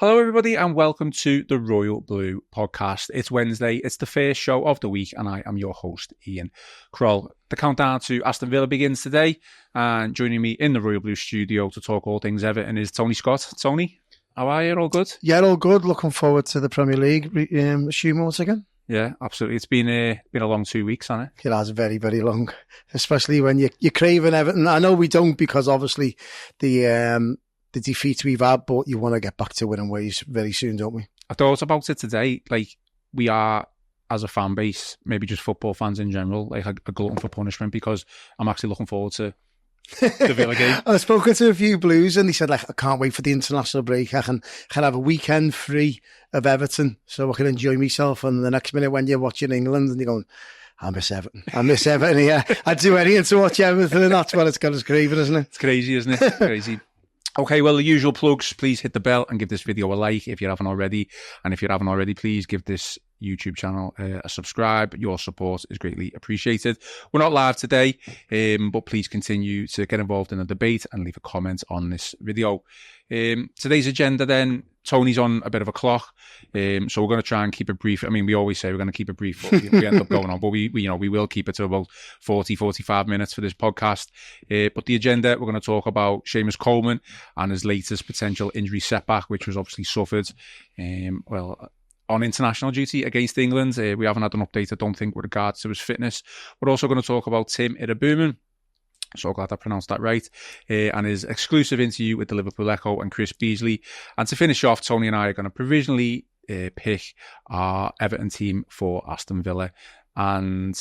Hello, everybody, and welcome to the Royal Blue podcast. It's Wednesday. It's the first show of the week, and I am your host, Ian Croll. The countdown to Aston Villa begins today, and joining me in the Royal Blue studio to talk all things Everton is Tony Scott. Tony, how are you? All good? Yeah, all good. Looking forward to the Premier League resuming once again. Yeah, absolutely. It's been a long 2 weeks, hasn't it? It has very, very long, especially when you're craving Everton. I know we don't, because obviously the defeats we've had, but you want to get back to winning ways very soon, don't we? I thought about it today. Like, we are, as a fan base, maybe just football fans in general, like a glutton for punishment, because I'm actually looking forward to the Villa game. I've spoken to a few Blues and they said, like, I can't wait for the international break. I can have a weekend free of Everton so I can enjoy myself. And the next minute when you're watching England and you're going, I miss Everton. Yeah. I'd do anything to watch Everton, and that's what it's got us craving, isn't it? It's crazy, isn't it? Crazy. Okay, well, the usual plugs. Please hit the bell and give this video a like if you haven't already. And if you haven't already, please give this YouTube channel a subscribe. Your support is greatly appreciated. We're not live today, but please continue to get involved in the debate and leave a comment on this video. Today's agenda then, Tony's on a bit of a clock, so we're going to try and keep it brief. I mean, we always say we're going to keep it brief, but we end up going on, but we will keep it to about 40-45 minutes for this podcast. But the agenda, we're going to talk about Seamus Coleman and his latest potential injury setback, which was obviously suffered, on international duty against England. We haven't had an update, I don't think, with regards to his fitness. We're also going to talk about Tim Iroegbunam, so glad I pronounced that right, and his exclusive interview with the Liverpool Echo and Chris Beasley. And to finish off, Tony and I are going to provisionally pick our Everton team for Aston Villa. And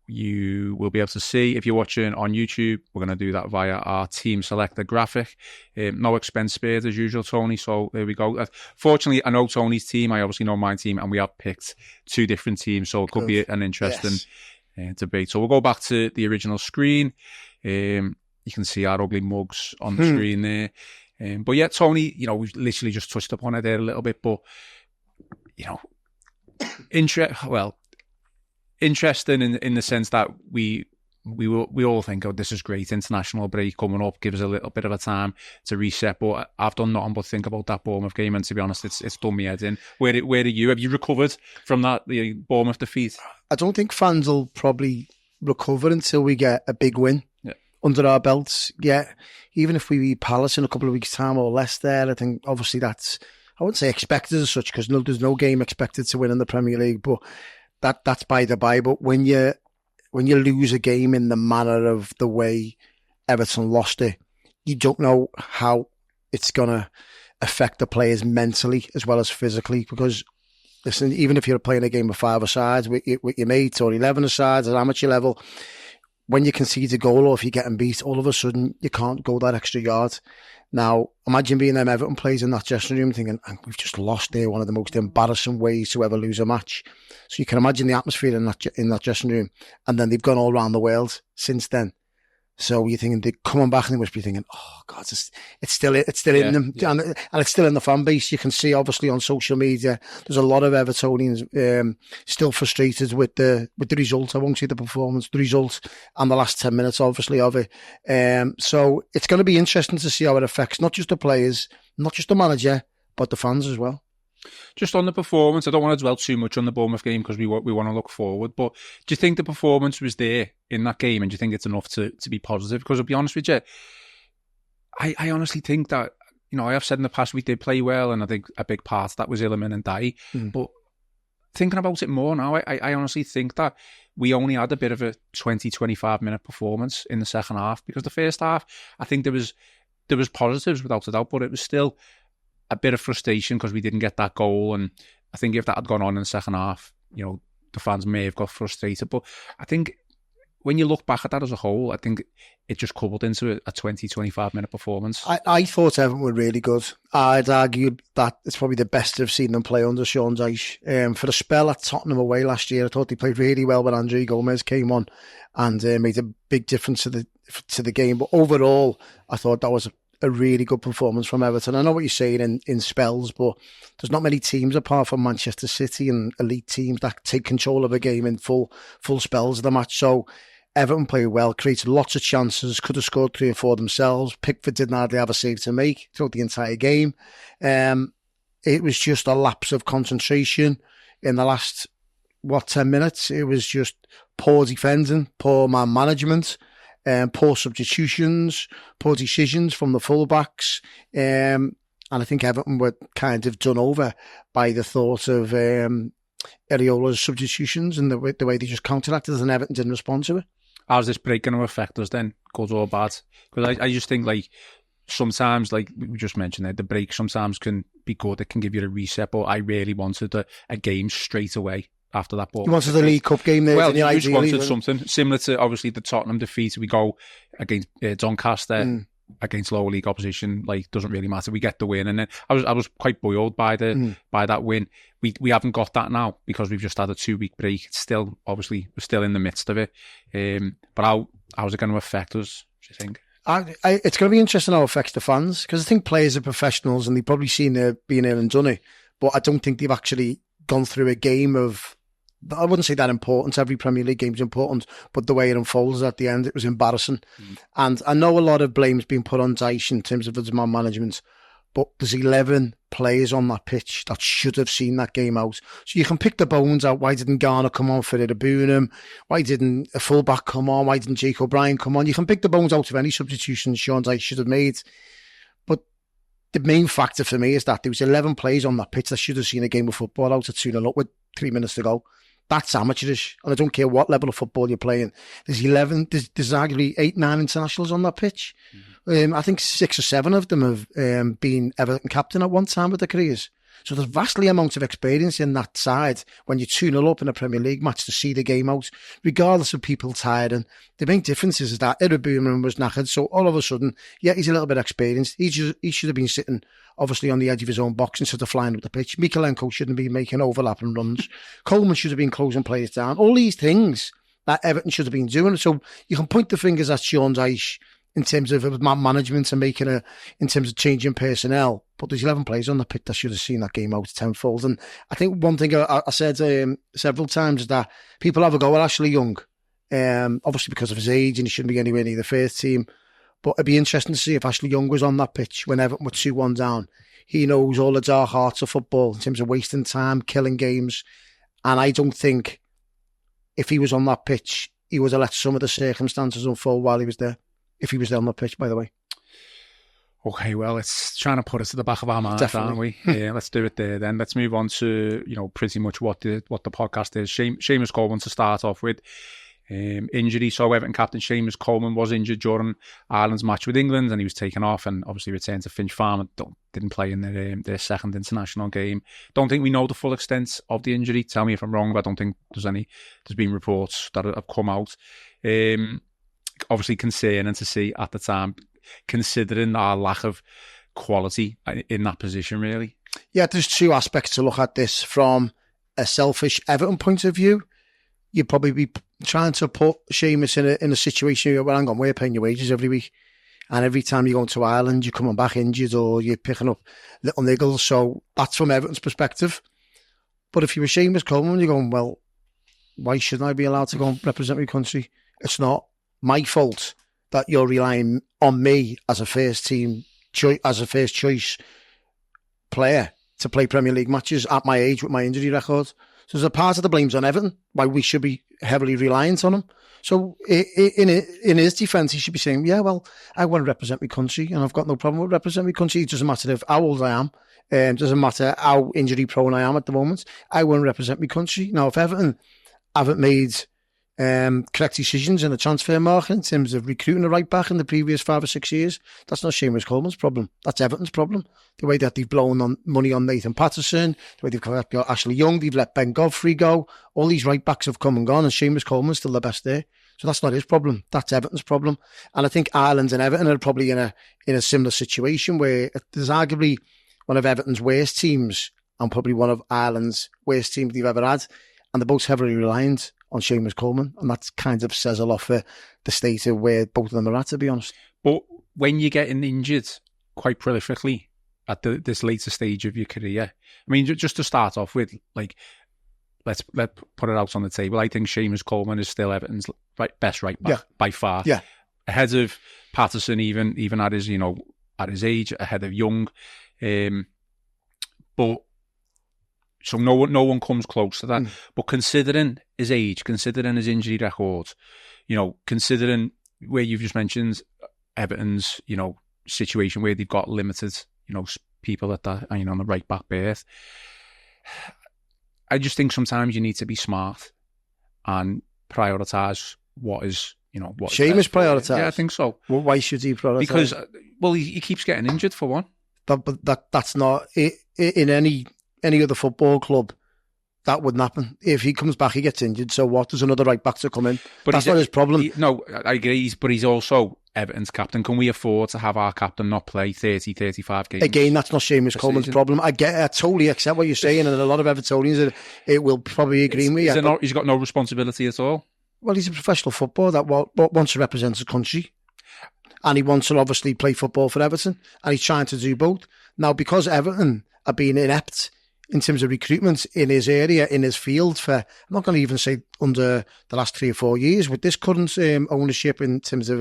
you will be able to see, if you're watching on YouTube, we're going to do that via our team selector graphic. No expense spared as usual, Tony, so there we go. Fortunately, I know Tony's team, I obviously know my team, and we have picked two different teams, so it could be an interesting debate. So we'll go back to the original screen. You can see our ugly mugs on the screen there. But yeah, Tony, we've literally just touched upon it there a little bit, but, interesting in the sense that we all think, oh, this is great, international break coming up, give us a little bit of a time to reset. But I've done nothing but think about that Bournemouth game, and to be honest, it's done me head in. Where are you? Have you recovered from the Bournemouth defeat? I don't think fans will probably recover until we get a big win under our belts. Yeah, even if we beat Palace in a couple of weeks' time or less there, I think obviously that's, I wouldn't say expected as such, because there's no game expected to win in the Premier League, but that's by the by. But when you lose a game in the manner of the way Everton lost it, you don't know how it's going to affect the players mentally as well as physically. Because, listen, even if you're playing a game of five-a-sides with your mates, or 11-a-sides at amateur level, when you concede a goal or if you're getting beat, all of a sudden you can't go that extra yard. Now, imagine being them Everton players in that dressing room thinking, we've just lost there, one of the most embarrassing ways to ever lose a match. So you can imagine the atmosphere in that dressing room. And then they've gone all around the world since then. So you're thinking, they're coming back and they must be thinking, oh God, it's still in them. Yeah. And it's still in the fan base. You can see, obviously, on social media, there's a lot of Evertonians still frustrated with the result. I won't say the performance, the result, and the last 10 minutes, obviously, of it. So it's going to be interesting to see how it affects not just the players, not just the manager, but the fans as well. Just on the performance, I don't want to dwell too much on the Bournemouth game because we want to look forward, but do you think the performance was there in that game, and do you think it's enough to be positive? Because I'll be honest with you, I honestly think that, I have said in the past we did play well, and I think a big part of that was Iliman and Dai, but thinking about it more now, I honestly think that we only had a bit of a 20-25 minute performance in the second half, because the first half, I think there was positives without a doubt, but it was still a bit of frustration because we didn't get that goal. And I think if that had gone on in the second half, the fans may have got frustrated. But I think when you look back at that as a whole, I think it just coupled into a 20-25 minute performance. I thought Everton were really good. I'd argue that it's probably the best I've seen them play under Sean Dyche. For a spell at Tottenham away last year, I thought they played really well when Andre Gomez came on and made a big difference to the game. But overall, I thought that was a really good performance from Everton. I know what you're saying in spells, but there's not many teams apart from Manchester City and elite teams that take control of a game in full spells of the match. So Everton played well, created lots of chances, could have scored 3 or 4 themselves. Pickford didn't hardly have a save to make throughout the entire game. it was just a lapse of concentration in the last, 10 minutes. It was just poor defending, poor man management, poor substitutions, poor decisions from the fullbacks. And I think Everton were kind of done over by the thought of Areola's substitutions and the way they just counteracted, and Everton didn't respond to it. How's this break going to affect us then, good or bad? Because I just think, like, sometimes, like we just mentioned there, the break sometimes can be good. It can give you a reset, but I really wanted a game straight away after that ball. You wanted the League Cup game there? Well, you just wanted something similar to, obviously, the Tottenham defeat. We go against Doncaster, against lower league opposition, like, doesn't really matter. We get the win, and then I was quite buoyed by that win. We haven't got that now because we've just had a 2-week break. It's still, obviously, we're still in the midst of it. But how's it going to affect us, do you think? It's going to be interesting how it affects the fans, because I think players are professionals and they've probably seen it being here and done it, but I don't think they've actually gone through a game of, I wouldn't say that important. Every Premier League game is important, but the way it unfolds at the end, it was embarrassing. And I know a lot of blame's been put on Dyche in terms of his man management, but there's 11 players on that pitch that should have seen that game out. So you can pick the bones out. Why didn't Garner come on for Iroegbunam? Why didn't a fullback come on? Why didn't Jake O'Brien come on? You can pick the bones out of any substitutions Sean Dyche should have made. But the main factor for me is that there was 11 players on that pitch that should have seen a game of football out at 2-0 up with 3 minutes to go. That's amateurish, and I don't care what level of football you're playing. There's 11, there's arguably 8-9 internationals on that pitch. I think 6 or 7 of them have been Everton captain at one time of their careers. So there's vastly amount of experience in that side when you're 2-0 up in a Premier League match to see the game out, regardless of people tired. And the main difference is that Iroegbunam was knackered, so all of a sudden, yeah, he's a little bit experienced. He should have been sitting, obviously, on the edge of his own box instead of flying up the pitch. Mikalenko shouldn't be making overlapping runs. Coleman should have been closing players down. All these things that Everton should have been doing. So you can point the fingers at Sean Dyche in terms of man management and in terms of changing personnel. But there's 11 players on the pitch that should have seen that game out tenfold. And I think one thing I said several times is that people have a go at Ashley Young, obviously because of his age, and he shouldn't be anywhere near the first team. But it'd be interesting to see if Ashley Young was on that pitch when Everton were 2-1 down. He knows all the dark arts of football in terms of wasting time, killing games. And I don't think if he was on that pitch, he would have let some of the circumstances unfold while he was there. If he was there on the pitch, by the way. Okay, well, it's trying to put us to the back of our minds, aren't we? Yeah, let's do it there then. Let's move on to, pretty much what the podcast is. Seamus Coleman to start off with. Injury. So Everton captain Seamus Coleman was injured during Ireland's match with England, and he was taken off and obviously returned to Finch Farm and didn't play in their second international game. Don't think we know the full extent of the injury. Tell me if I'm wrong, but I don't think there's been reports that have come out. Obviously concerning to see at the time, considering our lack of quality in that position, really. Yeah, there's 2 aspects to look at this. From a selfish Everton point of view, you'd probably be trying to put Seamus in a situation where, well, hang on, we're paying your wages every week, and every time you go to Ireland, you're coming back injured or you're picking up little niggles. So that's from Everton's perspective. But if you were Seamus Coleman, you're going, well, why shouldn't I be allowed to go and represent my country? It's not my fault that you're relying on me as a first choice player to play Premier League matches at my age with my injury record. So there's a part of the blame's on Everton, why we should be heavily reliant on him. So in his defence, he should be saying, yeah, well, I want to represent my country and I've got no problem with representing my country. It doesn't matter how old I am. It doesn't matter how injury prone I am at the moment. I want to represent my country. Now, if Everton haven't made correct decisions in the transfer market in terms of recruiting a right back in the previous 5 or 6 years, that's not Seamus Coleman's problem. That's Everton's problem. The way that they've blown on money on Nathan Patterson, the way they've got Ashley Young, they've let Ben Godfrey go. All these right backs have come and gone, and Seamus Coleman's still the best there. So that's not his problem. That's Everton's problem. And I think Ireland and Everton are probably in a similar situation where there's arguably one of Everton's worst teams and probably one of Ireland's worst teams they've ever had, and they're both heavily reliant on Seamus Coleman, and that kind of says a lot for the state of where both of them are at, to be honest. But when you're getting injured quite prolifically at this later stage of your career, I mean, just to start off with, like, let's put it out on the table. I think Seamus Coleman is still Everton's best right back by far. Yeah, ahead of Patterson, even at his age, ahead of Young. But so no one comes close to that. But considering his age, considering his injury record, considering where you've just mentioned Everton's, situation where they've got limited, people at that, on the right back berth. I just think sometimes you need to be smart and prioritise what is, what Seamus prioritise? Yeah, I think so. Well, why should he prioritise? Because, he keeps getting injured for one. That's not in any other football club. That wouldn't happen. If he comes back, he gets injured. So what? There's another right back to come in. But that's not his problem. No, I agree. But he's also Everton's captain. Can we afford to have our captain not play 30, 35 games? Again, that's not Seamus Coleman's problem. I totally accept what you're saying, and a lot of Evertonians it will probably agree with you. He's got no responsibility at all. Well, he's a professional footballer that wants to represent his country, and he wants to obviously play football for Everton, and he's trying to do both. Now, because Everton are being inept in terms of recruitment in his area, in his field, I'm not going to even say under the last 3 or 4 years, with this current ownership in terms of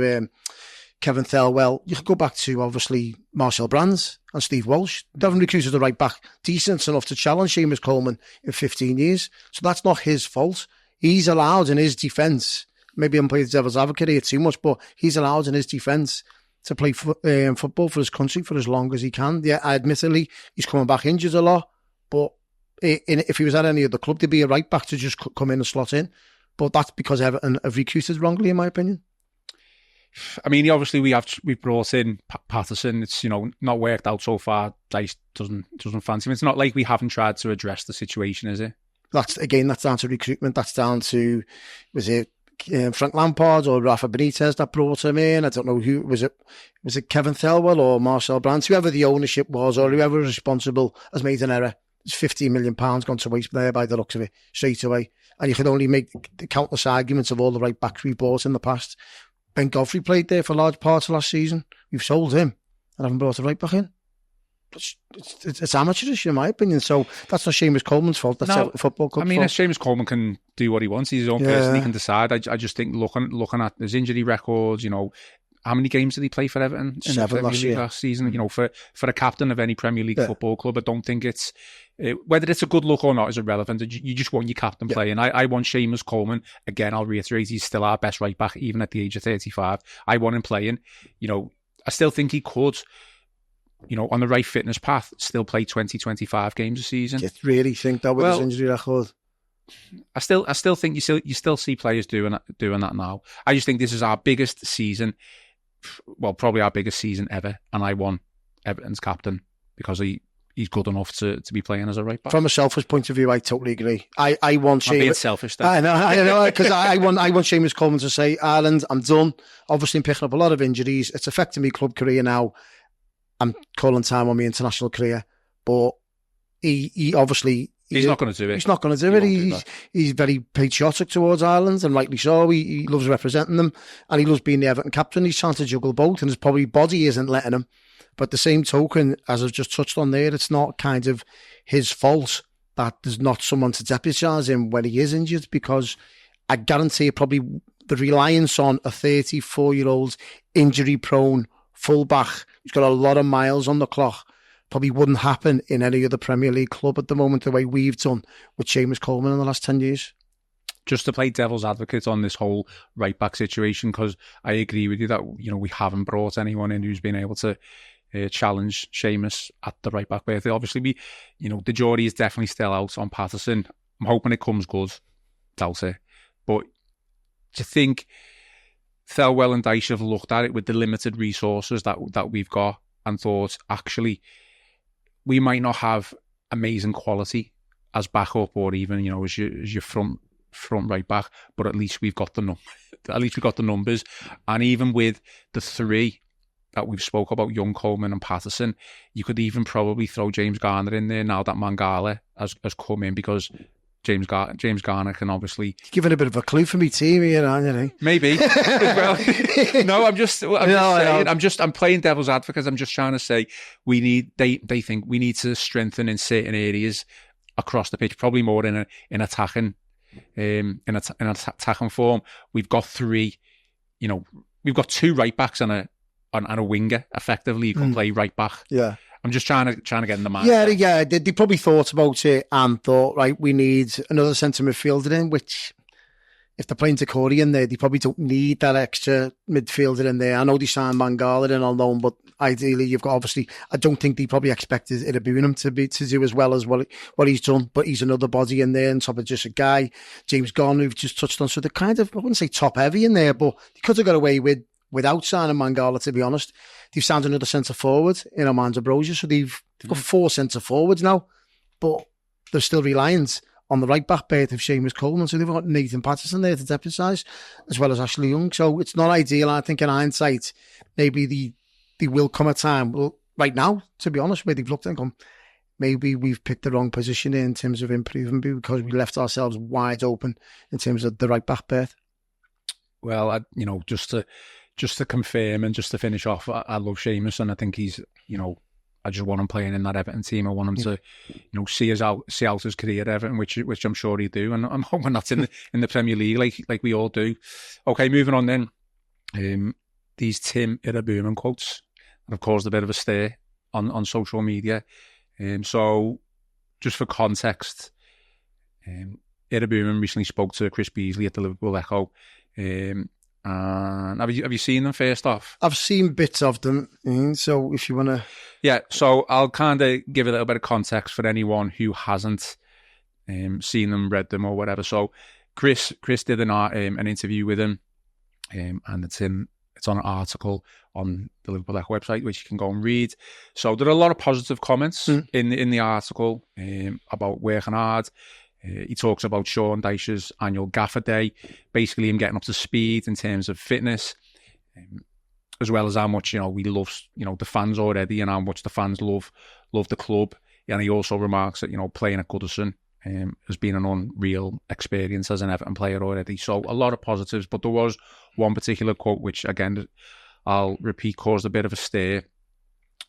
Kevin Thelwell, you could go back to, obviously, Marcel Brands and Steve Walsh. They haven't recruited the right back decent enough to challenge Seamus Coleman in 15 years. So that's not his fault. He's allowed in his defence, maybe I'm playing the devil's advocate here too much, but he's allowed in his defence to play football for his country for as long as he can. Yeah, admittedly, he's coming back injured a lot, but if he was at any other club, there'd be a right back to just come in and slot in. But that's because Everton have recruited wrongly, in my opinion. I mean, obviously we've brought in Patterson. It's not worked out so far. Dice doesn't fancy him. It's not like we haven't tried to address the situation, is it? That's down to recruitment. That's down to, was it Frank Lampard or Rafa Benitez that brought him in? I don't know who was it. Was it Kevin Thelwell or Marcel Brands? Whoever the ownership was or whoever was responsible has made an error. There's £15 million gone to waste there by the looks of it straight away. And you can only make the countless arguments of all the right backs we bought in the past. Ben Godfrey played there for large parts of last season. We've sold him and haven't brought a right back in. It's amateurish, in my opinion. So that's not Seamus Coleman's fault. That's a football club's fault. Seamus Coleman can do what he wants. He's his own person. He can decide. I just think looking at his injury records, how many games did he play for Everton in 7 last season? For a captain of any Premier League football club, I don't think it's whether it's a good look or not is irrelevant. You just want your captain playing. I want Seamus Coleman. Again, I'll reiterate, he's still our best right back, even at the age of 35. I want him playing. I still think he could, on the right fitness path, still play 20, 25 games a season. Do you really think that with his injury record? I still think you still see players doing that now. I just think this is our biggest season. Well, probably our biggest season ever, and I want Everton's captain because he's good enough to be playing as a right back. From a selfish point of view, I totally agree. I want Seamus. I'm being selfish there. I know, because I want Seamus Coleman to say, Ireland, I'm done. Obviously, I'm picking up a lot of injuries. It's affecting my club career now. I'm calling time on my international career, but he obviously. He's not going to do it. He's not going to do it. He's very patriotic towards Ireland, and rightly so. He loves representing them, and he loves being the Everton captain. He's trying to juggle both, and his probably body isn't letting him. But the same token, as I've just touched on there, it's not kind of his fault that there's not someone to deputise him when he is injured, because I guarantee probably the reliance on a 34-year-old injury-prone fullback who's got a lot of miles on the clock probably wouldn't happen in any other Premier League club at the moment, the way we've done with Seamus Coleman in the last 10 years. Just to play devil's advocate on this whole right-back situation, because I agree with you that we haven't brought anyone in who's been able to challenge Seamus at the right-back berth. Obviously, the jury is definitely still out on Patterson. I'm hoping it comes good. Doubt it. But to think Thelwell and Dyche have looked at it with the limited resources that we've got and thought, actually, we might not have amazing quality as backup or even, as your front right back, but at least we've got the numbers. And even with the three that we've spoke about, Young, Coleman and Patterson, you could even probably throw James Garner in there now that Mangala has come in, because James Garner can obviously... You're giving a bit of a clue for me team here, aren't you? Maybe. Well, no, I'm playing devil's advocate. I'm just trying to say they think we need to strengthen in certain areas across the pitch, probably more in attacking form. We've got three, we've got two right backs and a winger effectively who can play right back. Yeah. I'm just trying to get in the mind. Yeah. They probably thought about it and thought, right, we need another centre midfielder in, which if they're playing Takori in there, they probably don't need that extra midfielder in there. I know they signed Mangala in on loan, but ideally you've got, obviously, I don't think they probably expected Iroegbunam to do as well as what he's done, but he's another body in there on top of just a guy, James Garner, who've just touched on. So they're kind of, I wouldn't say top heavy in there, but they could have got away without signing Mangala, to be honest. They've signed another centre forward in Armando Broja, so they've got 4 centre forwards now, but they're still reliant on the right back berth of Seamus Coleman, so they've got Nathan Patterson there to deputise, as well as Ashley Young. So it's not ideal. I think in hindsight, maybe they will come a time, well, right now, to be honest, where they've looked and gone, maybe we've picked the wrong position in terms of improving because we left ourselves wide open in terms of the right back berth. Well, just to confirm and just to finish off, I love Seamus, and I think he's, I just want him playing in that Everton team. I want him to, see out his career at Everton, which I'm sure he'd do. And I'm hoping that's in the Premier League, like we all do. Okay, moving on then. These Tim Iroegbunam quotes have caused a bit of a stir on social media. So, just for context, Iroegbunam recently spoke to Chris Beasley at the Liverpool Echo. And have you seen them first off? I've seen bits of them, so if you want to... Yeah, so I'll kind of give a little bit of context for anyone who hasn't seen them, read them or whatever. So Chris did an interview with him, and it's on an article on the Liverpool Echo website, which you can go and read. So there are a lot of positive comments in the article about working hard. He talks about Sean Dyche's annual gaffer day, basically him getting up to speed in terms of fitness, as well as how much, we love, the fans already and how much the fans love the club. And he also remarks that, playing at Goodison has been an unreal experience as an Everton player already. So a lot of positives, but there was one particular quote, which again, I'll repeat, caused a bit of a stir.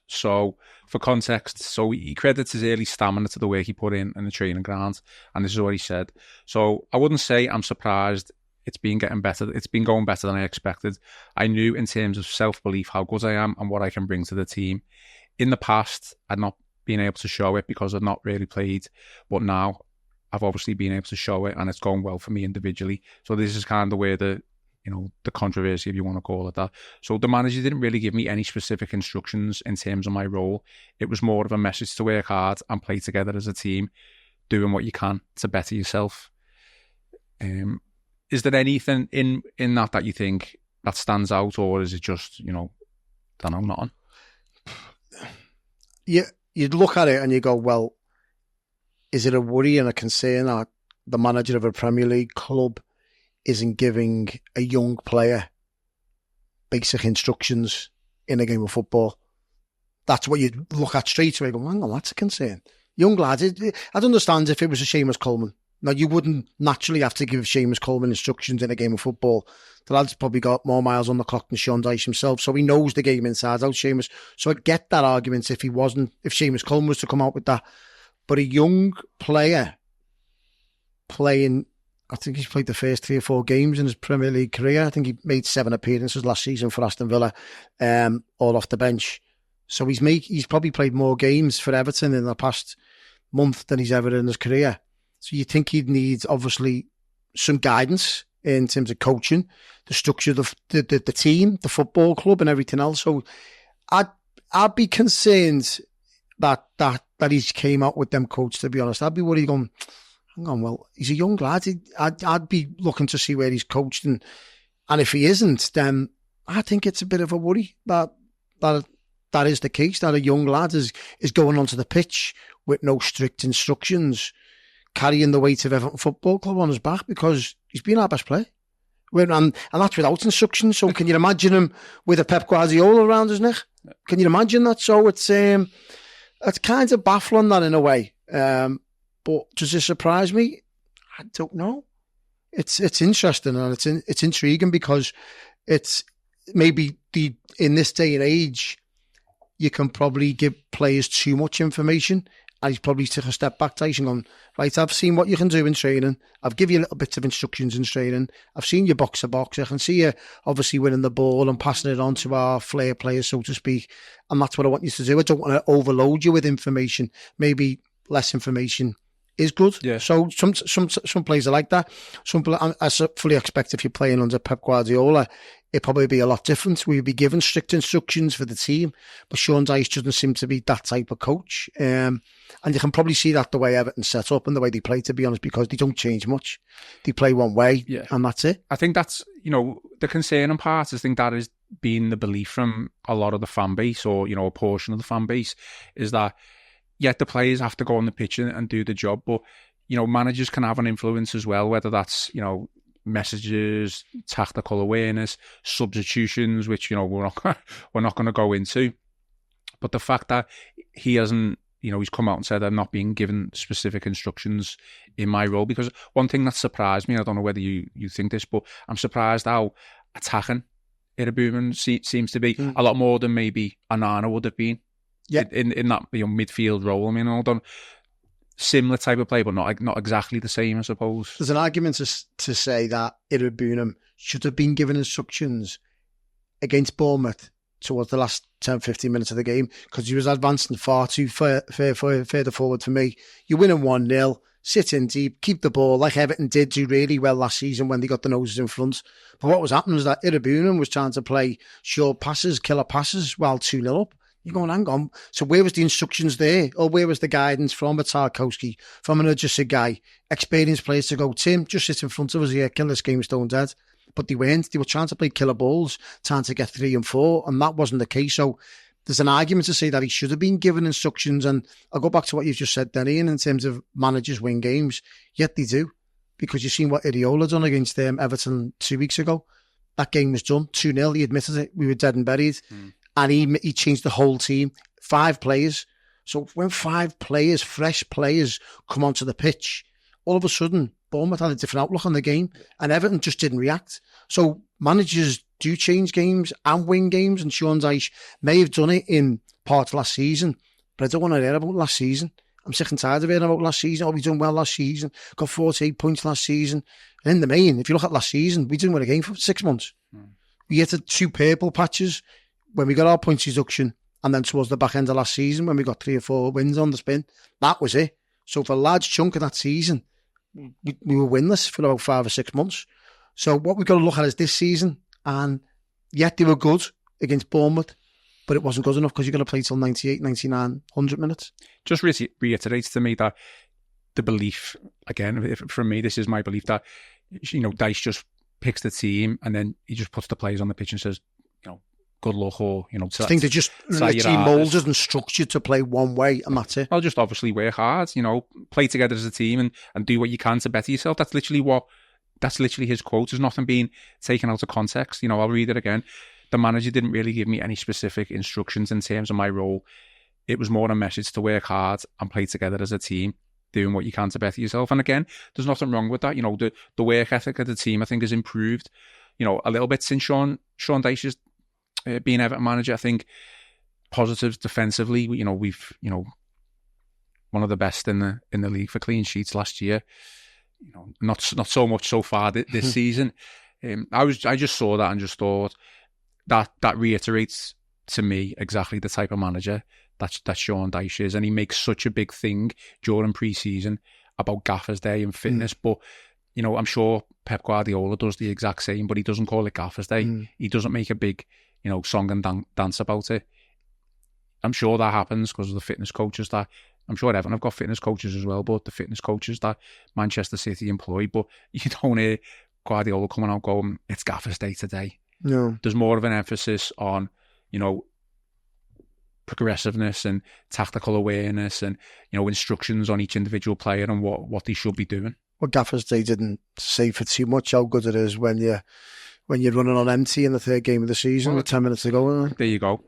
So, for context, he credits his early stamina to the work he put in the training ground, and this is what he said. So, I wouldn't say I'm surprised it's been getting better. It's been going better than I expected. I knew in terms of self-belief how good I am and what I can bring to the team. In the past, I'd not been able to show it because I'd not really played, but now I've obviously been able to show it, and it's going well for me individually. So, this is kind of where the controversy, if you want to call it that. So the manager didn't really give me any specific instructions in terms of my role. It was more of a message to work hard and play together as a team, doing what you can to better yourself. Is there anything in that you think that stands out, or is it just, nothing? Yeah, you'd look at it and you go, well, is it a worry and a concern that the manager of a Premier League club isn't giving a young player basic instructions in a game of football? That's what you'd look at straight away. Go, hang on, that's a concern. Young lads, I'd understand if it was a Seamus Coleman. Now, you wouldn't naturally have to give Seamus Coleman instructions in a game of football. The lad's probably got more miles on the clock than Sean Dyche himself, so he knows the game inside out, Seamus. So I'd get that argument if Seamus Coleman was to come out with that. But a young player playing, I think he's played the first 3 or 4 games in his Premier League career. I think he made 7 appearances last season for Aston Villa, all off the bench. So he's probably played more games for Everton in the past month than he's ever in his career. So you think he'd need, obviously, some guidance in terms of coaching, the structure of the team, the football club and everything else. So I'd be concerned that he came out with them quotes, to be honest. I'd be worried going, hang on, well, he's a young lad. I'd be looking to see where he's coached, and if he isn't, then I think it's a bit of a worry that is the case, that a young lad is going onto the pitch with no strict instructions, carrying the weight of Everton Football Club on his back because he's been our best player. And that's without instructions. So can you imagine him with a Pep Guardiola around his neck? Can you imagine that? So it's kind of baffling that in a way. But does it surprise me? I don't know. It's interesting and it's intriguing because it's maybe in this day and age, you can probably give players too much information And he's probably took a step back, Tyson, gone, right, I've seen what you can do in training. I've given you a little bit of instructions in training. I've seen you box to box. I can see you obviously winning the ball and passing it on to our flair players, so to speak. And that's what I want you to do. I don't want to overload you with information. Maybe less information is good. Yeah. So some players are like that. Some, I fully expect if you're playing under Pep Guardiola, it'd probably be a lot different. We'd be given strict instructions for the team, but Sean Dyche doesn't seem to be that type of coach. And you can probably see that the way Everton's set up and the way they play, to be honest, because they don't change much. They play one way, and that's it. I think that's, the concerning part. I think that is being the belief from a lot of the fan base, or, a portion of the fan base, is that, the players have to go on the pitch and do the job, but, managers can have an influence as well, whether that's, messages, tactical awareness, substitutions, which, we're not going to go into. But the fact that he hasn't, he's come out and said, I'm not being given specific instructions in my role, because one thing that surprised me, I don't know whether you think this, but I'm surprised how attacking Iroegbunam seems to be, a lot more than maybe Onana would have been in that midfield role. I mean, all done similar type of play, but not exactly the same, I suppose. There's an argument to say that Iroegbunam should have been given instructions against Bournemouth towards the last 10, 15 minutes of the game, because he was advancing far too further forward for me. You're winning 1-0, sit in deep, keep the ball, like Everton did do really well last season when they got the noses in front. But what was happening was that Iroegbunam was trying to play short passes, killer passes, while 2-0 up. You're going, hang on. So where was the instructions there? Or where was the guidance from a Tarkowski, from an Adjusted guy, experienced players to go, Tim, just sit in front of us here, kill this game stone dead. But they weren't. They were trying to play killer balls, trying to get 3 and 4, and that wasn't the case. So there's an argument to say that he should have been given instructions. And I'll go back to what you've just said, then, Ian, in terms of managers win games. Yet they do, because you've seen what Iraola done against Everton 2 weeks ago. That game was done, 2-0. He admitted it. We were dead and buried. And he changed the whole team. 5 players. So when 5 players, fresh players, come onto the pitch, all of a sudden, Bournemouth had a different outlook on the game, and Everton just didn't react. So managers do change games and win games, and Sean Dyche may have done it in part of last season, but I don't want to hear about last season. I'm sick and tired of hearing about last season. Oh, we done well last season, got 48 points last season. And in the main, if you look at last season, we didn't win a game for 6 months. We hit the 2 purple patches when we got our points deduction, and then towards the back end of last season when we got 3 or 4 wins on the spin. That was it. So for a large chunk of that season, we were winless for about 5 or 6 months. So what we've got to look at is this season, and yet they were good against Bournemouth, but it wasn't good enough because you're going to play till 98, 99, 100 minutes. Just reiterates to me that the belief, again, from me, this is my belief, that, Dyche just picks the team and then he just puts the players on the pitch and says, good luck, or, I think they're just literally moulded and structured to play one way, and that's it. I'll just obviously work hard, play together as a team and do what you can to better yourself. That's literally his quote. There's nothing being taken out of context. I'll read it again. The manager didn't really give me any specific instructions in terms of my role. It was more a message to work hard and play together as a team, doing what you can to better yourself. And again, there's nothing wrong with that. The work ethic of the team, I think, has improved, a little bit since Sean Dyche's being Everton manager. I think positives defensively, we've one of the best in the league for clean sheets last year. Not so much so far this season. I just saw that and just thought that reiterates to me exactly the type of manager that Sean Dyche is, and he makes such a big thing during pre-season about Gaffer's Day and fitness. But I'm sure Pep Guardiola does the exact same, but he doesn't call it Gaffer's Day. He doesn't make a big song and dance about it. I'm sure that happens because of the fitness coaches that, I'm sure Everton have got fitness coaches as well, but the fitness coaches that Manchester City employ, but you don't hear Guardiola coming out going, it's Gaffer's Day today. No. There's more of an emphasis on, progressiveness and tactical awareness and, instructions on each individual player and what they should be doing. Well, Gaffer's Day didn't say for too much how good it is when you're running on empty in the 3rd game of the season with 10 minutes to go. There you go.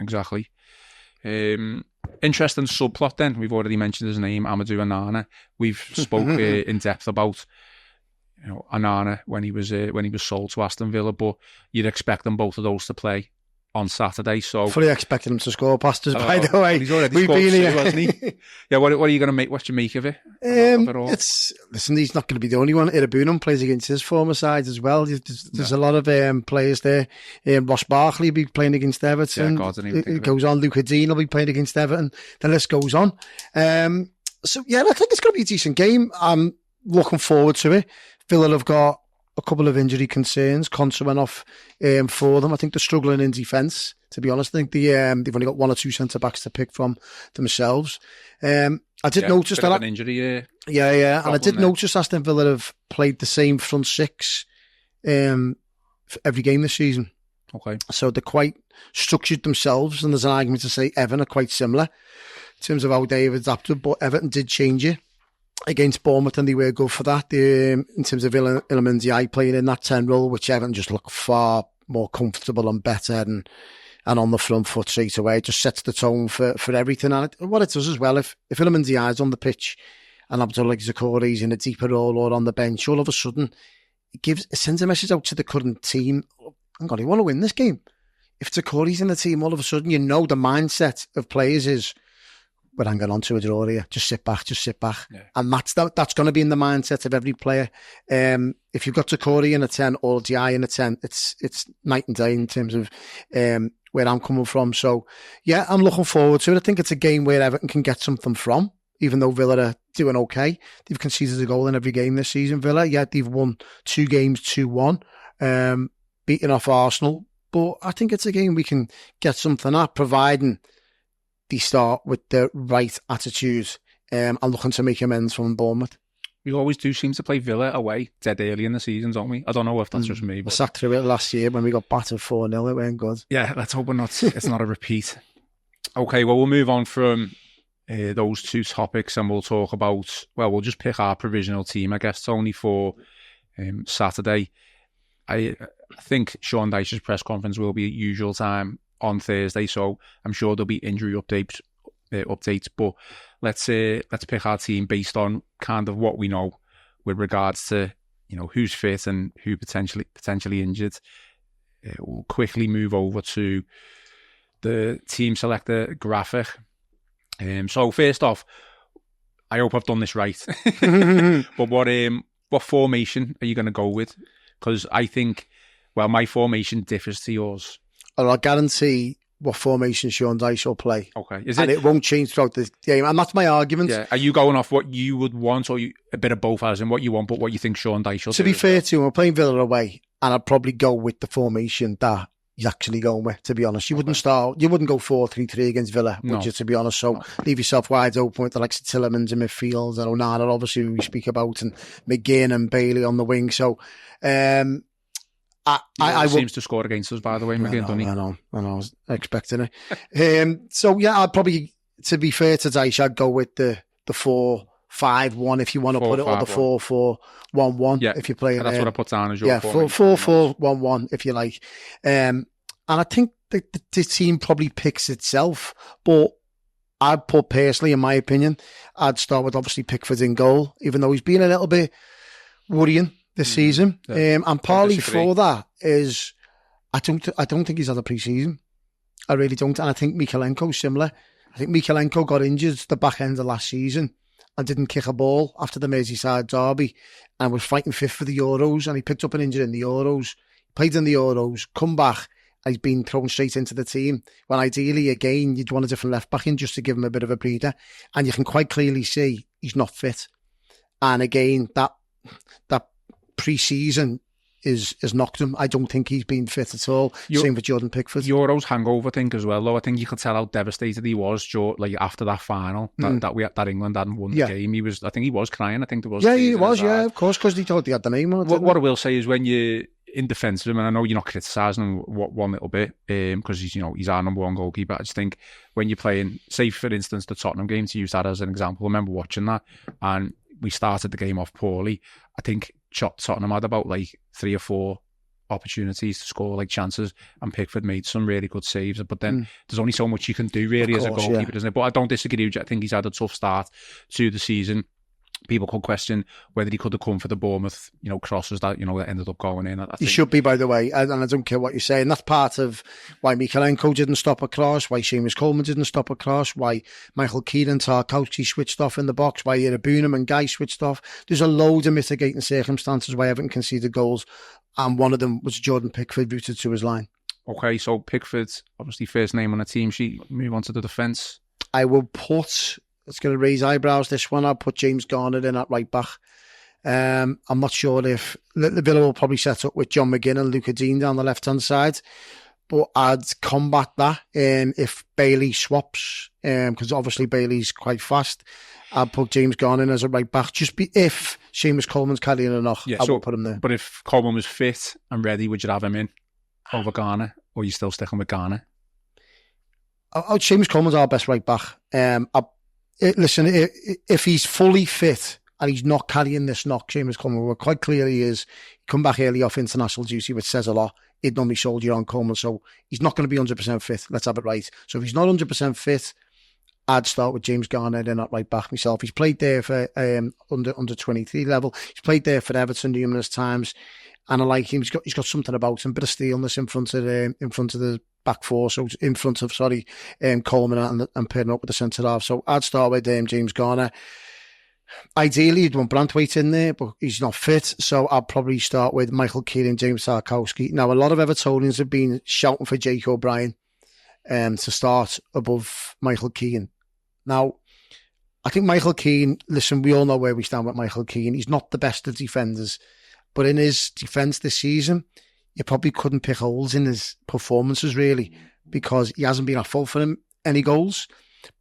Exactly. Interesting subplot then. We've already mentioned his name, Amadou Onana. We've spoke in depth about Onana when he was sold to Aston Villa, but you'd expect them both of those to play on Saturday. So fully expected him to score past us, by the way. He's already scored two, hasn't he? Yeah, what are you going to make? What's your make of it? Listen, he's not going to be the only one. Iroegbunam plays against his former side as well. There's a lot of players there. Ross Barkley will be playing against Everton. It goes on. Luca Dean will be playing against Everton. The list goes on. So yeah, I think it's going to be a decent game. I'm looking forward to it. Villa have got a couple of injury concerns. Conser went off for them. I think they're struggling in defence, to be honest. I think they've only got one or two centre-backs to pick from themselves. I did notice that... an injury, yeah. And I did notice Aston Villa have played the same front six for every game this season. Okay. So they're quite structured themselves, and there's an argument to say Everton are quite similar in terms of how they've adapted, but Everton did change it against Bournemouth, and they were good for that. In terms of Ilimandiai playing in that 10 role, which Everton just look far more comfortable and better and on the front foot straight away. It just sets the tone for everything. And what it does as well, if Ilimandiai is on the pitch and Abdullah Zakori's in a deeper role or on the bench, all of a sudden it sends a message out to the current team. Hang on, you want to win this game. If Zakori's in the team, all of a sudden the mindset of players is, we're hanging on to a draw here. Just sit back. Yeah. And that's going to be in the mindset of every player. If you've got Zakori in a 10 or Diai in a 10, it's night and day in terms of where I'm coming from. So, yeah, I'm looking forward to it. I think it's a game where Everton can get something from, even though Villa are doing okay. They've conceded a goal in every game this season, Villa. Yeah, they've won 2 games, 2-1, beating off Arsenal. But I think it's a game we can get something at, providing they start with the right attitude and looking to make amends from Bournemouth. We always do seem to play Villa away dead early in the season, don't we? I don't know if that's just me. But... I sat through it last year when we got battered 4-0. It weren't good. Yeah, let's hope it's not a repeat. Okay, well, we'll move on from those two topics and we'll talk about, we'll just pick our provisional team, I guess, Tony, for Saturday. I think Sean Dyche's press conference will be at usual time on Thursday, so I'm sure there'll be injury updates. But let's pick our team based on kind of what we know with regards to who's fit and who potentially injured. We'll quickly move over to the team selector graphic. So first off, I hope I've done this right. But what formation are you going to go with? Because I think, my formation differs to yours. I'll guarantee what formation Sean Dyche will play. Okay. It won't change throughout the game. And that's my argument. Yeah. Are you going off what you would want, or a bit of both, as in what you want, but what you think Sean Dyche will do? To be fair to him, we're playing Villa away, and I'd probably go with the formation that he's actually going with, to be honest. You wouldn't go 4-3-3 against Villa, would you, to be honest? So leave yourself wide open with the likes of Tillemans in midfield, and Onana, obviously, we speak about, and McGinn and Bailey on the wing. So, I seems to score against us, by the way, McGinn, doesn't he? I know, I was expecting it. So, yeah, I'd probably, to be fair to Dyche, I'd go with the 4-5-1 if you want to put it, or the 4-4-1-1 if you play it. That's what I put down as your 4-4-1-1 if you like. And I think the team probably picks itself, but I'd put personally, in my opinion, I'd start with obviously Pickford in goal, even though he's been a little bit worrying this season. And partly for that is I don't think he's had a pre-season. I really don't. And I think Mykolenko's similar. I think Mykolenko got injured the back end of last season and didn't kick a ball after the Merseyside derby and was fighting fifth for the Euros, and he picked up an injury in the Euros, played in the Euros, come back, and he's been thrown straight into the team. When ideally, again, you'd want a different left back in just to give him a bit of a breather. And you can quite clearly see he's not fit. And again, that pre-season is knocked him. I don't think he's been fit at all. Same with Jordan Pickford. Euros hangover thing as well, though. I think you could tell how devastated he was after that final that England hadn't won the game. I think he was crying. I think there was. Yeah, he was. Yeah, of course, because he thought he had the name on it. What I will say is, when you're in defence of him, and I know you're not criticising him one little bit because he's our number one goalkeeper. I just think when you're playing, say for instance, the Tottenham game, to use that as an example, I remember watching that and we started the game off poorly. I think Tottenham had about 3 or 4 opportunities to score, chances, and Pickford made some really good saves. But then there's only so much you can do really as a goalkeeper, isn't it? But I don't disagree with you. I think he's had a tough start to the season. people could question whether he could have come for the Bournemouth, crosses that, that ended up going in. He should be, by the way, and I don't care what you say. And that's part of why Mykolenko didn't stop a cross, why Seamus Coleman didn't stop a cross, why Michael Keane and Tarkowski switched off in the box, why Iroegbunam and Guy switched off. There's a load of mitigating circumstances why Everton conceded goals, and one of them was Jordan Pickford routed to his line. Okay, so Pickford, obviously first name on the team sheet. Move on to the defence. I will put... It's going to raise eyebrows, this one. I'll put James Garner in at right back. I'm not sure if... The Villa will probably set up with John McGinn and Luca Dean down the left-hand side. But I'd combat that if Bailey swaps, because obviously Bailey's quite fast. I'd put James Garner in as a right back. If Seamus Coleman's carrying enough, I would put him there. But if Coleman was fit and ready, would you have him in over Garner? Or are you still sticking with Garner? Seamus Coleman's our best right back. Listen, if he's fully fit and he's not carrying this knock, Seamus Coleman, well, quite clear he is. He come back early off international duty, which says a lot. He'd normally soldier on Coleman, so he's not going to be 100% fit. Let's have it right. So if he's not 100% fit, I'd start with James Garner in at right back myself. He's played there for under 23 level. He's played there for Everton numerous times, and I like him. He's got something about him, bit of steelness in front of the back four, so in front of Coleman and pairing up with the centre half. So I'd start with James Garner. Ideally, you'd want Branthwaite in there, but he's not fit, so I'll probably start with Michael Keane and James Tarkowski. Now, a lot of Evertonians have been shouting for Jake O'Brien to start above Michael Keane. Now, I think Michael Keane, listen, we all know where we stand with Michael Keane. He's not the best of defenders, but in his defence this season, you probably couldn't pick holes in his performances, really, because he hasn't been at fault for him any goals,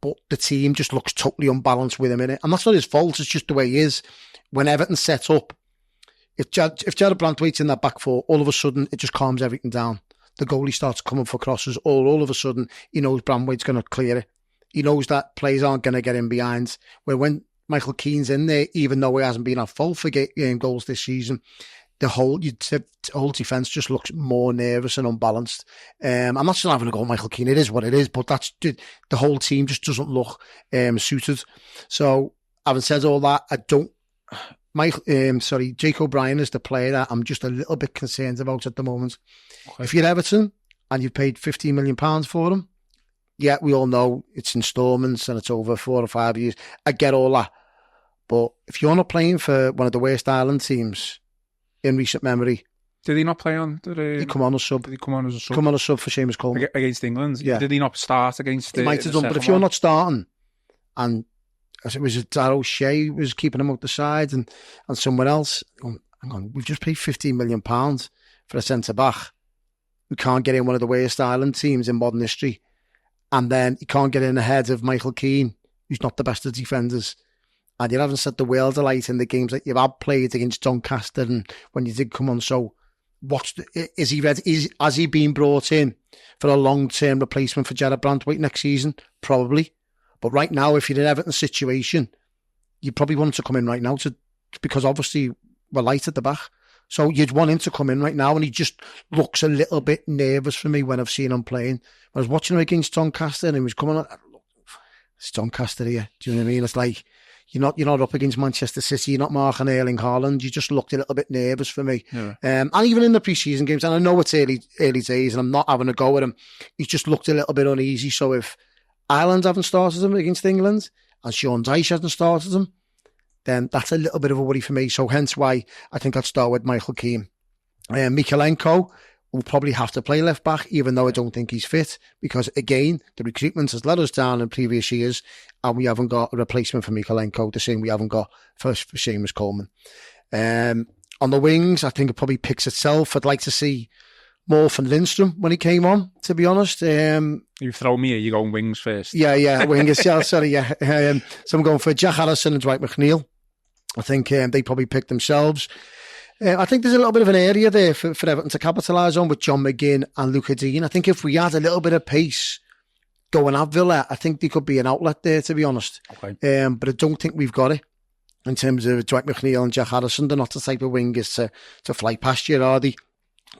but the team just looks totally unbalanced with him in it. And that's not his fault, it's just the way he is. When Everton set up, if Jared Branthwaite's in that back four, all of a sudden, it just calms everything down. The goalie starts coming for crosses. All of a sudden, he knows Branthwaite's going to clear it. He knows that players aren't going to get in behind. Where when Michael Keane's in there, even though he hasn't been at fault for game goals this season, the whole defence just looks more nervous and unbalanced. I'm not still having a go at Michael Keane. It is what it is, but that's the whole team just doesn't look suited. So, having said all that, Jake O'Brien is the player that I'm just a little bit concerned about at the moment. Okay. If you're Everton and you've paid £15 million for him, yeah, we all know it's instalments and it's over 4 or 5 years. I get all that. But if you're not playing for one of the worst Ireland teams in recent memory... Did he not play on? He come on as a sub. Did he come on as a sub? Come on as a sub for Seamus Coleman. Against England? Yeah. Did he not start against... He might have done, but if you're not starting, and as it was Darryl Shea was keeping him out the side and someone else, hang on, we've just paid £15 million for a centre-back. We can't get in one of the worst Ireland teams in modern history. And then you can't get in ahead of Michael Keane, who's not the best of defenders. And you haven't set the world alight in the games that you've had played against Doncaster and when you did come on. So, is he ready? Has he been brought in for a long-term replacement for Jared Branthwaite next season? Probably. But right now, if you're in Everton's situation, you probably want him to come in right now because obviously we're light at the back. So you'd want him to come in right now, and he just looks a little bit nervous for me when I've seen him playing. When I was watching him against Doncaster, and he was coming on, it's Doncaster here. Do you know what I mean? It's like you're not up against Manchester City. You're not marking Erling Haaland. You just looked a little bit nervous for me. Yeah. And even in the pre-season games, and I know it's early days, and I'm not having a go at him. He just looked a little bit uneasy. So if Ireland haven't started him against England, and Sean Dyche hasn't started him, then that's a little bit of a worry for me. So hence why I think I'd start with Michael Keane. Mykolenko will probably have to play left back, even though I don't think he's fit, because again, the recruitment has let us down in previous years, and we haven't got a replacement for Mykolenko, the same we haven't got for Seamus Coleman. On the wings, I think it probably picks itself. I'd like to see more from Lindstrom when he came on, to be honest. You throw me, you're going wings first. Yeah, wingers, yeah, sorry, yeah. So I'm going for Jack Harrison and Dwight McNeil. I think they probably picked themselves. I think there's a little bit of an area there for Everton to capitalise on with John McGinn and Luca Dean. I think if we had a little bit of pace going at Villa, I think there could be an outlet there, to be honest. Okay. But I don't think we've got it in terms of Dwight McNeil and Jack Harrison. They're not the type of wingers to fly past you, are they?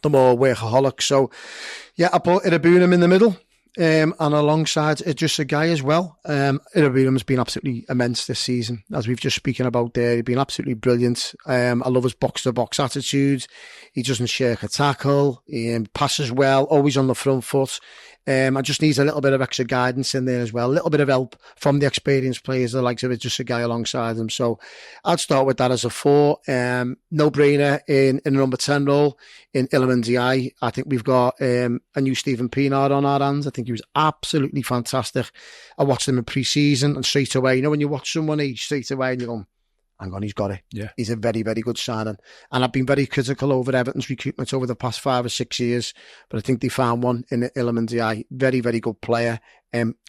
The more workaholics. So, yeah, I put Iroegbunam in the middle. and alongside just a guy as well. Iroegbunam's been absolutely immense this season, as we've just speaking about there. He's been absolutely brilliant. I love his box-to-box attitude. He doesn't shirk a tackle. He passes well, always on the front foot. I just needs a little bit of extra guidance in there as well. A little bit of help from the experienced players, the likes of it, just a guy alongside him. So I'd start with that as a 4. No-brainer in the number 10 role in Iliman Ndiaye. I think we've got a new Stephen Pienaar on our hands. I think he was absolutely fantastic. I watched him in pre-season and straight away, when you watch someone straight away and you go, hang on, he's got it. Yeah. He's a very, very good signing. And I've been very critical over Everton's recruitment over the past 5 or 6 years, but I think they found one in Iliman Ndiaye. Very, very good player.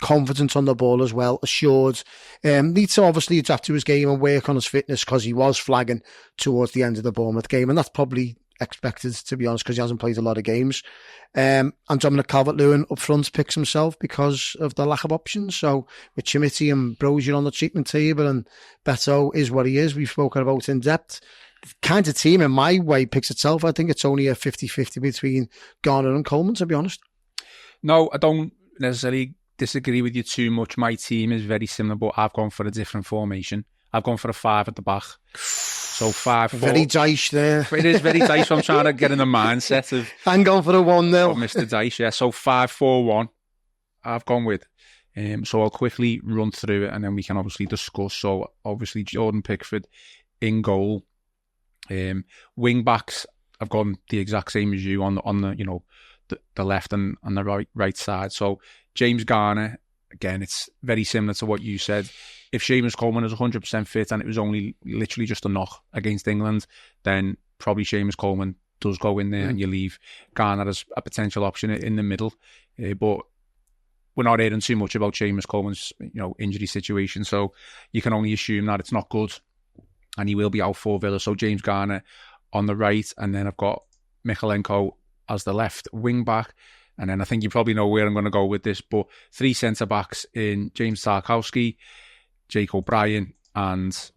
Confident on the ball as well, assured. Needs to obviously adapt to his game and work on his fitness, because he was flagging towards the end of the Bournemouth game, and that's probably expected, to be honest, because he hasn't played a lot of games. And Dominic Calvert-Lewin up front picks himself because of the lack of options. So with Chimiti and Brozier on the treatment table, and Beto is what he is, we've spoken about in depth. The kind of team, in my way, picks itself. I think it's only a 50-50 between Garner and Coleman, to be honest. No, I don't necessarily disagree with you too much. My team is very similar, but I've gone for a different formation. I've gone for a 5 at the back. So 5-4. Very Dyche there. It is very Dyche. I'm trying to get in the mindset of... I'm going for a 1-0. Mr. Dyche, yeah. So 5-4-1 I've gone with. So I'll quickly run through it and then we can obviously discuss. So obviously Jordan Pickford in goal. Wing backs, I've gone the exact same as you on the the left and the right side. So James Garner, again, it's very similar to what you said. If Seamus Coleman is 100% fit and it was only literally just a knock against England, then probably Seamus Coleman does go in there and you leave Garner as a potential option in the middle. But we're not hearing too much about Seamus Coleman's injury situation, so you can only assume that it's not good and he will be out for Villa. So James Garner on the right, and then I've got Michalenko as the left wing back. And then I think you probably know where I'm going to go with this, but 3 centre-backs in James Tarkowski, Jake O'Brien and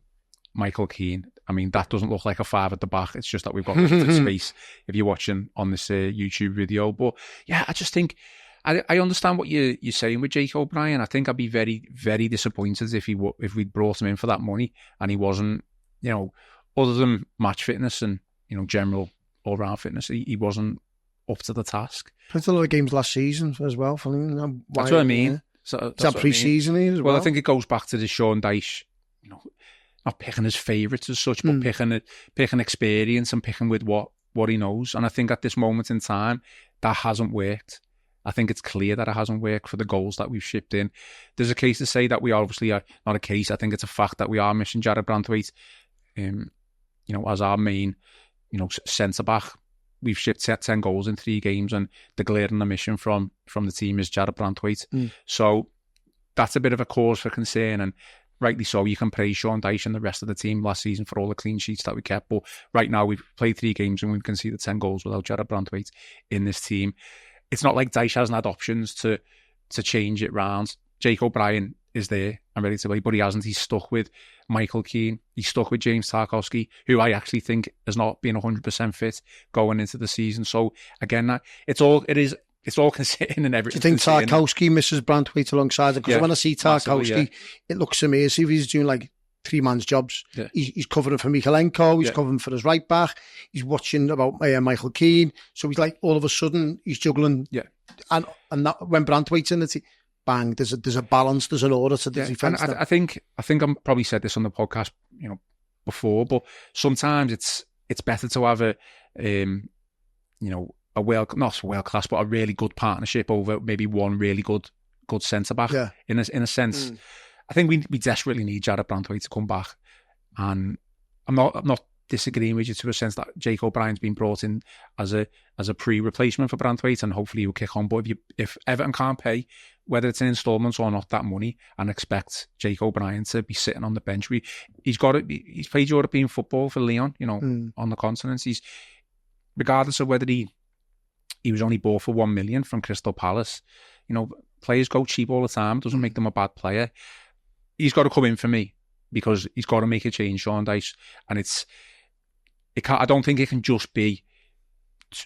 Michael Keane. I mean, that doesn't look like a 5 at the back. It's just that we've got limited space if you're watching on this YouTube video. But yeah, I just think, I understand what you're saying with Jake O'Brien. I think I'd be very, very disappointed if we brought him in for that money and he wasn't, other than match fitness and, general all-round fitness, he wasn't up to the task. Played a lot of games last season as well. That's what I mean. Yeah. So that's pre-season as well. Well, I think it goes back to the Sean Dyche, not picking his favourites as such, but picking experience and picking with what he knows. And I think at this moment in time, that hasn't worked. I think it's clear that it hasn't worked for the goals that we've shipped in. There's a case to say that we obviously are, not a case, I think it's a fact that we are missing Jared Branthwaite, as our main, centre-back. We've shipped 10 goals in 3 games, and the glaring omission from the team is Jared Branthwaite. So that's a bit of a cause for concern, and rightly so. You can praise Sean Dyche and the rest of the team last season for all the clean sheets that we kept, but right now we've played 3 games and we can see the 10 goals without Jared Branthwaite in this team. It's not like Dyche hasn't had options to change it round. Jake O'Brien is there and ready to play, but he hasn't. He's stuck with Michael Keane. He's stuck with James Tarkowski, who I actually think has not been 100% fit going into the season. So again, it's all concerning and everything. Do you think Tarkowski misses Branthwaite alongside it? Because when I see Tarkowski, it looks to me as if he's doing like 3-man's jobs. Yeah. He's covering for Michalenko, he's covering for his right back, he's watching about Michael Keane. So he's like, all of a sudden, he's juggling. Yeah. And that, when Branthwaite's in the team, bang, there's a balance, there's an order to the defence. I think I've probably said this on the podcast, before, but sometimes it's better to have not world class, but a really good partnership over maybe one really good centre back. Yeah. In a sense, I think we desperately need Jared Branthwaite to come back, and I'm not disagreeing with you to a sense that Jake O'Brien's been brought in as a pre-replacement for Branthwaite, and hopefully he'll kick on. But if Everton can't pay, whether it's in instalments or not, that money, and expect Jake O'Brien to be sitting on the bench, he's played European football for Lyon, on the continent. He's, regardless of whether he was only bought for 1 million from Crystal Palace, players go cheap all the time. It doesn't make them a bad player. He's got to come in for me because he's got to make a change, Sean Dyche, and I don't think it can just be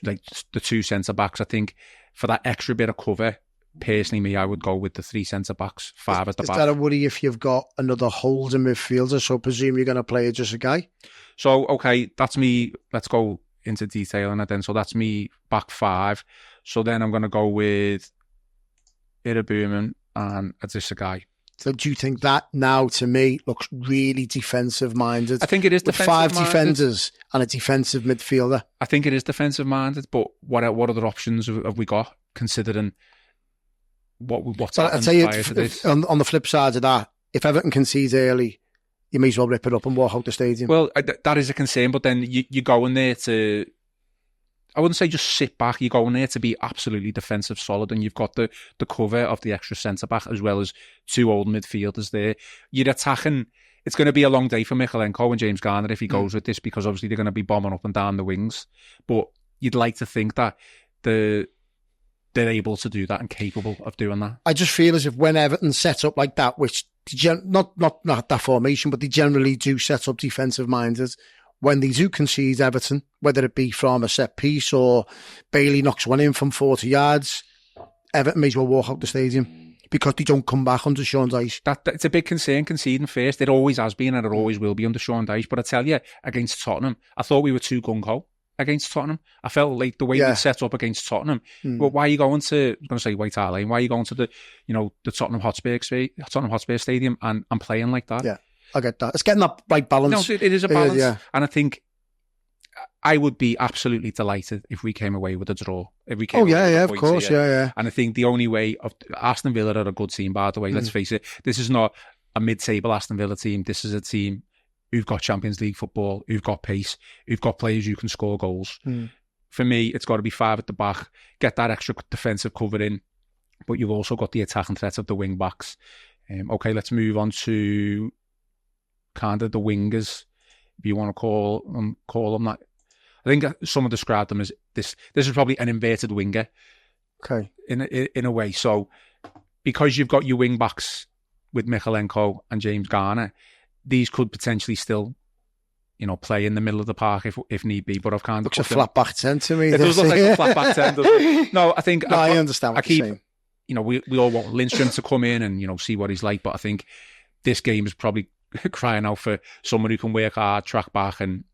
like the 2 centre backs. I think for that extra bit of cover, personally, me, I would go with the 3 centre-backs, 5 at the back. Is that a worry if you've got another holding midfielder? So presume you're going to play just a guy? So, okay, that's me. Let's go into detail on it then. So that's me back 5. So then I'm going to go with Iroegbunam and a guy. So do you think that now, to me, looks really defensive-minded? I think it is defensive-minded. 5 defenders and a defensive midfielder. I think it is defensive-minded, but what other options have we got, considering what's happened prior to this? On the flip side of that, if Everton concedes early, you may as well rip it up and walk out the stadium. Well, that is a concern, but then you go in there to... I wouldn't say just sit back. You go in there to be absolutely defensive solid, and you've got the cover of the extra centre-back as well as 2 old midfielders there. You're attacking... It's going to be a long day for Mykolenko and James Garner if he goes with this, because obviously they're going to be bombing up and down the wings. But you'd like to think that they're able to do that and capable of doing that. I just feel as if when Everton set up like that, which not that formation, but they generally do set up defensive-minded, when they do concede Everton, whether it be from a set piece or Bailey knocks one in from 40 yards, Everton may as well walk out the stadium because they don't come back under Sean Dyche. It's a big concern, conceding first. It always has been and it always will be under Sean Dyche. But I tell you, against Tottenham, I thought we were too gung-ho against Tottenham. I felt like the way we set up against Tottenham. Well, why are you going to, I'm going to say White Hart Lane, why are you going to the Tottenham Hotspur Stadium and playing like that? Yeah. I get that. It's getting that right balance. No, it is a balance. And I think I would be absolutely delighted if we came away with a draw. If we came of course. And I think the only way of Aston Villa are a good team, by the way. Let's face it. This is not a mid-table Aston Villa team. This is a team who've got Champions League football, who've got pace, who've got players who can score goals. For me, it's got to be 5 at the back. Get that extra defensive cover in, but you've also got the attacking threat of the wing backs. Okay, let's move on to kind of the wingers, if you want to call them that. I think someone described them as this is probably an inverted winger. Okay. In a way. So because you've got your wing backs with Mykolenko and James Garner, these could potentially still, play in the middle of the park if need be. But I've kind of looks a flat back 10 to me. It does look like a flat back 10, doesn't it? No, I think I understand what you're saying. We all want Lindstrom to come in and see what he's like, but I think this game is probably crying out for someone who can work hard, track back, and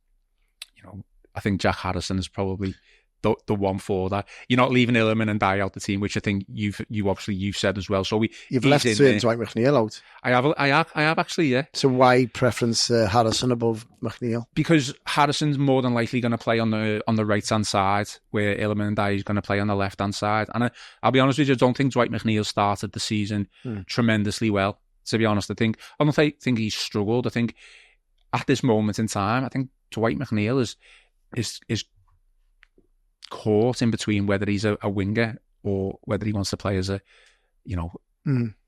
I think Jack Harrison is probably the one for that. You're not leaving Illerman and Dye out the team, which I think you've said as well. So you've left Dwight McNeil out. I have actually, yeah. So why preference Harrison above McNeil? Because Harrison's more than likely going to play on the right hand side, where Illerman and Dye is going to play on the left hand side. And I'll be honest with you, I don't think Dwight McNeil started the season tremendously well. To be honest, I don't think he's struggled. I think at this moment in time, I think Dwight McNeil is caught in between whether he's a winger or whether he wants to play as a,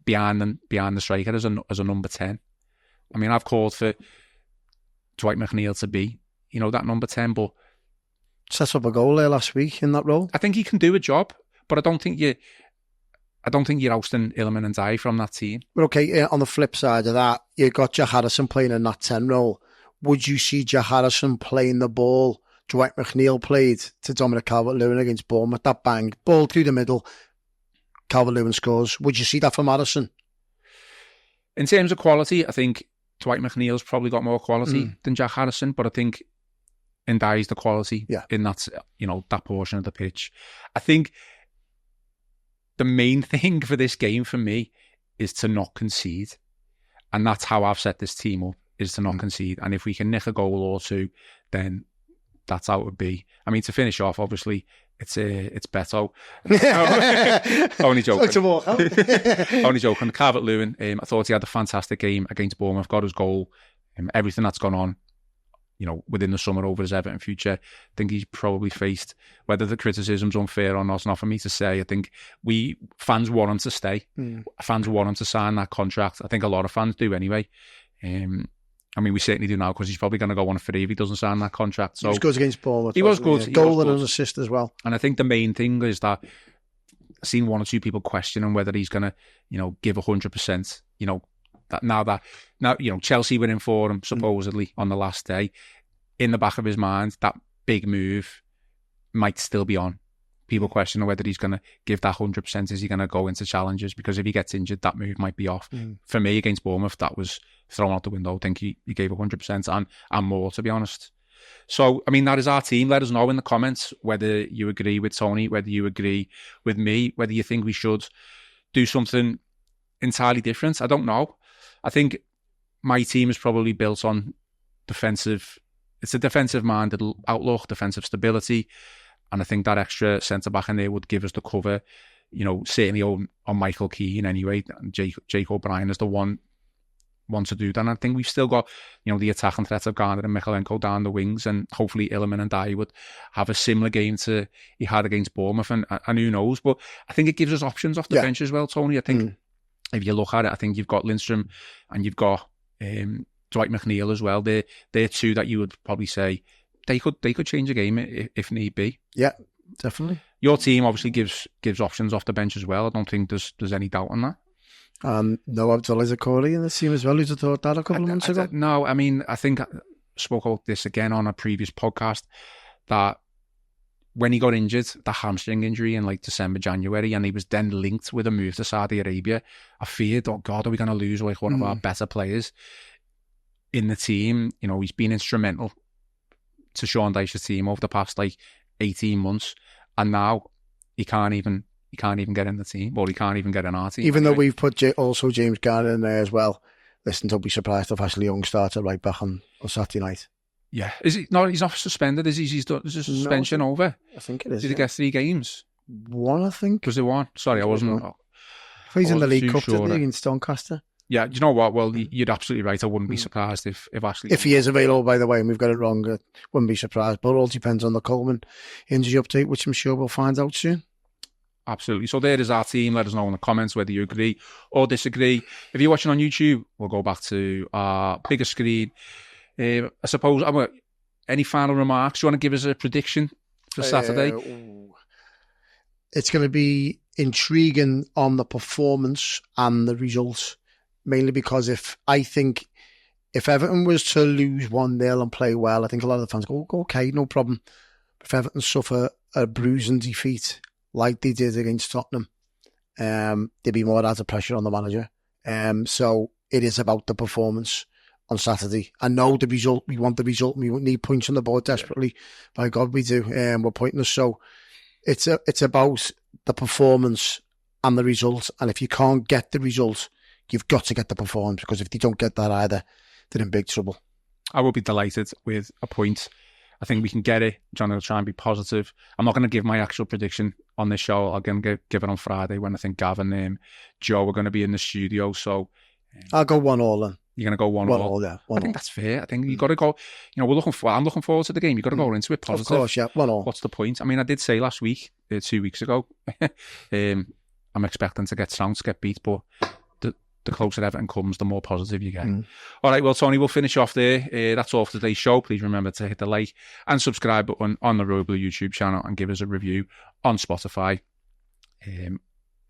behind the striker as a number 10. I mean, I've called for Dwight McNeil to be, that number 10, but set up a goal there last week in that role. I think he can do a job, but I don't think you're ousting Illerman and Dye from that team. But okay, on the flip side of that, you've got Jack Harrison playing in that 10 role. Would you see Jack Harrison playing the ball Dwight McNeil played to Dominic Calvert-Lewin against Bournemouth? That bang, ball through the middle, Calvert-Lewin scores. Would you see that from Harrison? In terms of quality, I think Dwight McNeil's probably got more quality than Jack Harrison, but I think Ndye's the quality in that, that portion of the pitch. I think the main thing for this game for me is to not concede. And that's how I've set this team up, is to not concede. And if we can nick a goal or two, then that's how it would be. I mean, to finish off, obviously, it's Beto. Only joking. Only joking. Calvert-Lewin, I thought he had a fantastic game against Bournemouth, got his goal. Everything that's gone on, within the summer over his Everton future, I think he's probably faced, whether the criticism's unfair or not, it's not for me to say. I think fans want him to stay. Fans want him to sign that contract. I think a lot of fans do anyway. I mean, we certainly do now because he's probably going to go on free if he doesn't sign that contract. So he was good against Bournemouth. He was good. A goal and an assist as well. And I think the main thing is that I've seen one or two people questioning whether he's going to, give 100%. Now, Chelsea were in for him supposedly on the last day. In the back of his mind, that big move might still be on people question whether he's going to give that 100%. Is he going to go into challenges? Because if he gets injured, that move might be off. For me, against Bournemouth, that was thrown out the window. I think he gave 100% and more, to be honest. So, I mean, that is our team. Let us know in the comments whether you agree with Tony, whether you agree with me, whether you think we should do something entirely different. I don't know. I think my team is probably built on defensive. It's a defensive-minded outlook, defensive stability. And I think that extra centre-back in there would give us the cover, certainly on Michael Keane anyway. Jake O'Brien is the one to do that. And I think we've still got, the attacking threat of Garner and Mykolenko down the wings, and hopefully Illiman and Dyer would have a similar game to he had against Bournemouth, and who knows. But I think it gives us options off the bench as well, Tony. I think if you look at it, I think you've got Lindstrom and you've got Dwight McNeil as well. They're two that you would probably say they could change a game if need be. Yeah, definitely. Your team obviously gives options off the bench as well. I don't think there's any doubt on that. No Abdullah Corey in the team as well. Who'd have thought that a couple of months ago? No, I mean, I think I spoke about this again on a previous podcast, that when he got injured, the hamstring injury in like December, January, and he was then linked with a move to Saudi Arabia, I feared, oh God, are we going to lose like one of our better players in the team? He's been instrumental to Sean Dyche's team over the past like 18 months, and now he can't even get in the team, or he can't even get in our team. Even though we've put also James Garner in there as well. Listen, don't be surprised if Ashley Young starts at right back on Saturday night. Yeah. Is he? No, he's not suspended, is he? Is his suspension over? I think it is. Did he get 3 games? 1, I think. Was it 1? Sorry, I wasn't. He's in the League Cup, didn't he, against Doncaster? Yeah, do you know what? Well, you're absolutely right. I wouldn't be surprised if Ashley... If he is available, by the way, and we've got it wrong, I wouldn't be surprised. But it all depends on the Coleman injury update, which I'm sure we'll find out soon. Absolutely. So there is our team. Let us know in the comments whether you agree or disagree. If you're watching on YouTube, we'll go back to our bigger screen. I suppose, any final remarks? Do you want to give us a prediction for Saturday? It's going to be intriguing on the performance and the results, mainly because if Everton was to lose 1-0 and play well, I think a lot of the fans go, okay, no problem. If Everton suffer a bruising defeat like they did against Tottenham, there'd be more added pressure on the manager. So it is about the performance on Saturday. I know the result. We want the result. We need points on the board desperately. By God, we do. We're pointless. So it's about the performance and the result. And if you can't get the result, you've got to get the performance, because if they don't get that either, they're in big trouble. I will be delighted with a point. I think we can get it. John will try and be positive. I'm not going to give my actual prediction on this show. I'm going to give it on Friday when I think Gavin and Joe are going to be in the studio. So I'll go 1-1 then. You're going to go 1-1? Yeah. I think that's fair. I think you've got to go, I'm looking forward to the game. You've got to go into it positive. Of course, yeah. 1-1. What's the point? I mean, I did say last week, 2 weeks ago, I'm expecting to get trounced, get beat, but the closer Everton comes, the more positive you get. All right, well, Tony, we'll finish off there. That's all for today's show. Please remember to hit the like and subscribe button on the Royal Blue YouTube channel and give us a review on Spotify.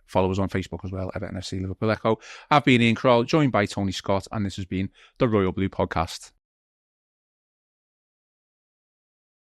Follow us on Facebook as well, Everton FC Liverpool Echo. I've been Ian Croll, joined by Tony Scott, and this has been the Royal Blue Podcast.